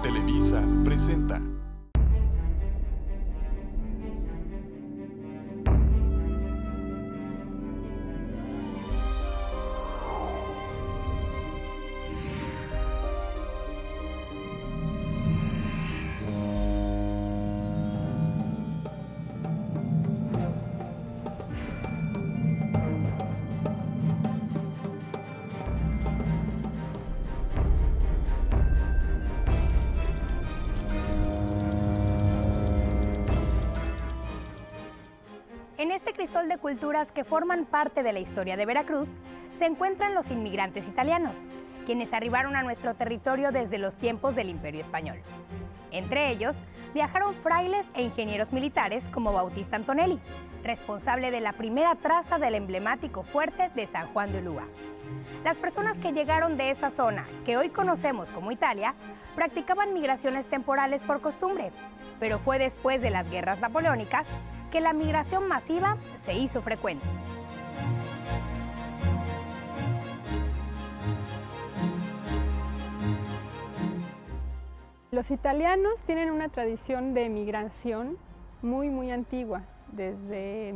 Televisa presenta. En este crisol de culturas que forman parte de la historia de Veracruz, se encuentran los inmigrantes italianos, quienes arribaron a nuestro territorio desde los tiempos del Imperio Español. Entre ellos, viajaron frailes e ingenieros militares como Bautista Antonelli, responsable de la primera traza del emblemático fuerte de San Juan de Ulúa. Las personas que llegaron de esa zona, que hoy conocemos como Italia, practicaban migraciones temporales por costumbre, pero fue después de las guerras napoleónicas que la migración masiva se hizo frecuente. Los italianos tienen una tradición de migración muy antigua, desde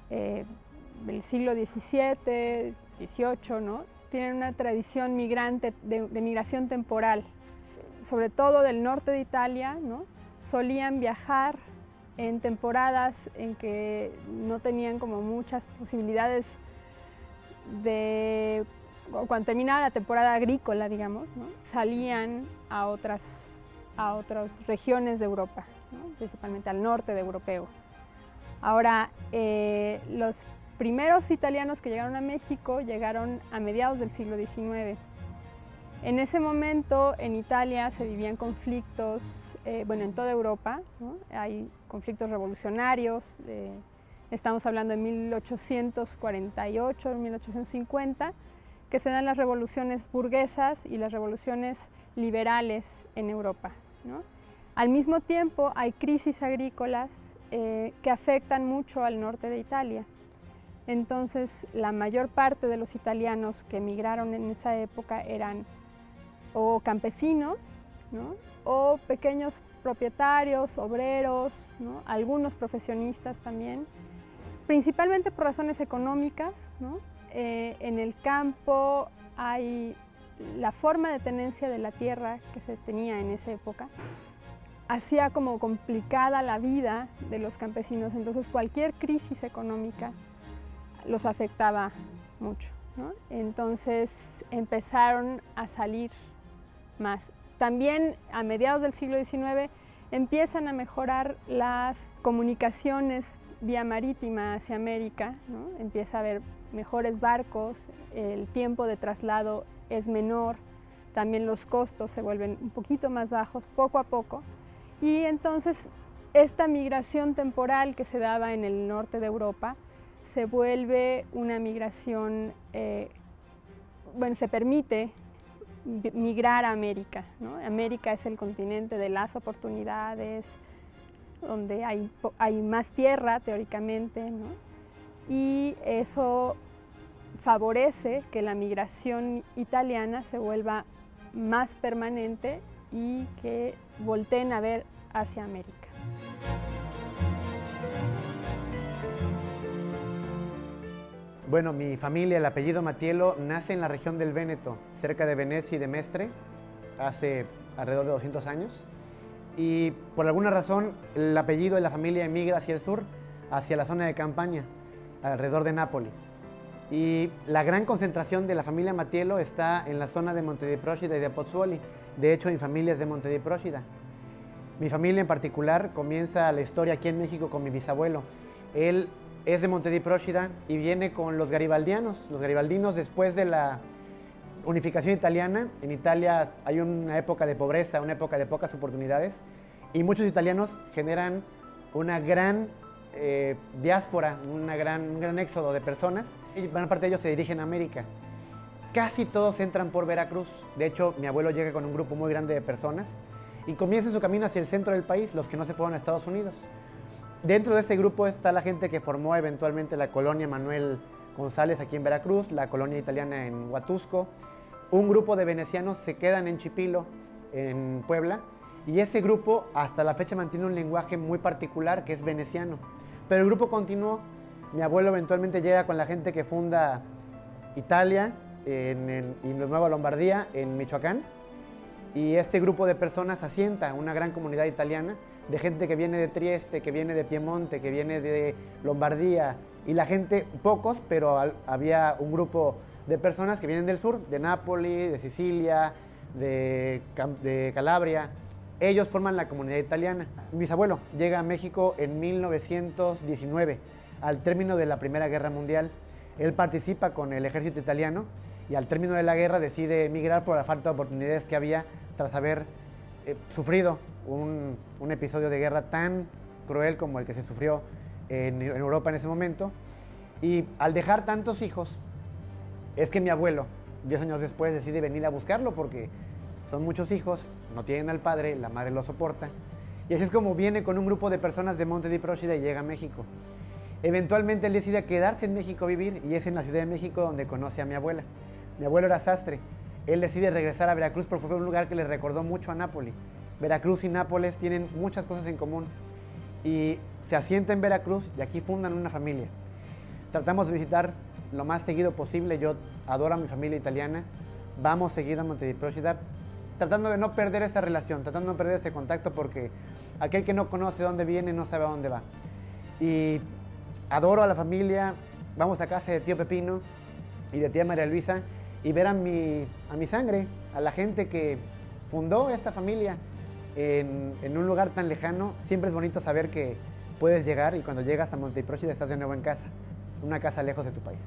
el siglo XVII, XVIII, ¿no? Tienen una tradición migrante de migración temporal, sobre todo del norte de Italia, ¿no? Solían viajar en temporadas en que no tenían como muchas posibilidades de, cuando terminaba la temporada agrícola, digamos, ¿no? Salían a otras regiones de Europa, ¿no? Principalmente al norte de europeo. Ahora, los primeros italianos que llegaron a México llegaron a mediados del siglo XIX. En ese momento en Italia se vivían conflictos, bueno, en toda Europa, ¿no? Hay conflictos revolucionarios, estamos hablando de 1848, 1850, que se dan las revoluciones burguesas y las revoluciones liberales en Europa, ¿no? Al mismo tiempo hay crisis agrícolas que afectan mucho al norte de Italia. Entonces la mayor parte de los italianos que emigraron en esa época eran o campesinos, ¿no? O pequeños propietarios, obreros, ¿no? Algunos profesionistas también, principalmente por razones económicas, ¿no? En el campo hay la forma de tenencia de la tierra que se tenía en esa época, hacía como complicada la vida de los campesinos, entonces cualquier crisis económica los afectaba mucho, ¿no? Entonces empezaron a salir más. También a mediados del siglo XIX empiezan a mejorar las comunicaciones vía marítima hacia América, ¿no? Empieza a haber mejores barcos, el tiempo de traslado es menor, también los costos se vuelven un poquito más bajos poco a poco, y entonces esta migración temporal que se daba en el norte de Europa se vuelve una migración, bueno, se permite migrar a América, ¿no? América es el continente de las oportunidades, donde hay más tierra teóricamente, ¿no? Y eso favorece que la migración italiana se vuelva más permanente y que volteen a ver hacia América. Bueno, mi familia, el apellido Matiello, nace en la región del Véneto, cerca de Venecia y de Mestre, hace alrededor de 200 años. Y por alguna razón, el apellido de la familia emigra hacia el sur, hacia la zona de Campania, alrededor de Nápoli. Y la gran concentración de la familia Matiello está en la zona de Monte di Procida y de Pozzuoli. De hecho, mi familia es de Monte di Procida. Mi familia en particular comienza la historia aquí en México con mi bisabuelo. Él es de Monte di Procida y viene con los garibaldianos. Los garibaldinos, después de la unificación italiana, en Italia hay una época de pobreza, una época de pocas oportunidades, y muchos italianos generan una gran diáspora, un gran éxodo de personas, y gran parte de ellos se dirigen a América. Casi todos entran por Veracruz. De hecho, mi abuelo llega con un grupo muy grande de personas y comienza su camino hacia el centro del país, los que no se fueron a Estados Unidos. Dentro de ese grupo está la gente que formó eventualmente la colonia Manuel González aquí en Veracruz, la colonia italiana en Huatusco, un grupo de venecianos se quedan en Chipilo, en Puebla, y ese grupo hasta la fecha mantiene un lenguaje muy particular que es veneciano. Pero el grupo continuó. Mi abuelo eventualmente llega con la gente que funda Italia y Nueva Lombardía en Michoacán, y este grupo de personas asienta una gran comunidad italiana de gente que viene de Trieste, que viene de Piemonte, que viene de Lombardía, y la gente, pocos, pero había un grupo de personas que vienen del sur, de Nápoli, de Sicilia, de Calabria. Ellos forman la comunidad italiana. Mi bisabuelo llega a México en 1919, al término de la Primera Guerra Mundial. Él participa con el ejército italiano y al término de la guerra decide emigrar por la falta de oportunidades que había tras haber sufrido un episodio de guerra tan cruel como el que se sufrió en Europa en ese momento. Y al dejar tantos hijos, es que mi abuelo, 10 años después, decide venir a buscarlo porque son muchos hijos, no tienen al padre, la madre lo soporta. Y así es como viene con un grupo de personas de Monte di Procida y llega a México. Eventualmente él decide quedarse en México a vivir y es en la Ciudad de México donde conoce a mi abuela. Mi abuelo era sastre. Él decide regresar a Veracruz porque fue un lugar que le recordó mucho a Nápoli. Veracruz y Nápoles tienen muchas cosas en común y se asienta en Veracruz y aquí fundan una familia. Tratamos de visitar lo más seguido posible. Yo adoro a mi familia italiana. Vamos seguido a Monte di Procida, tratando de no perder esa relación, tratando de no perder ese contacto porque aquel que no conoce dónde viene no sabe a dónde va. Y adoro a la familia. Vamos a casa de tío Pepino y de tía María Luisa y ver a mi sangre, a la gente que fundó esta familia en un lugar tan lejano. Siempre es bonito saber que puedes llegar y cuando llegas a Monte di Procida estás de nuevo en casa, una casa lejos de tu país.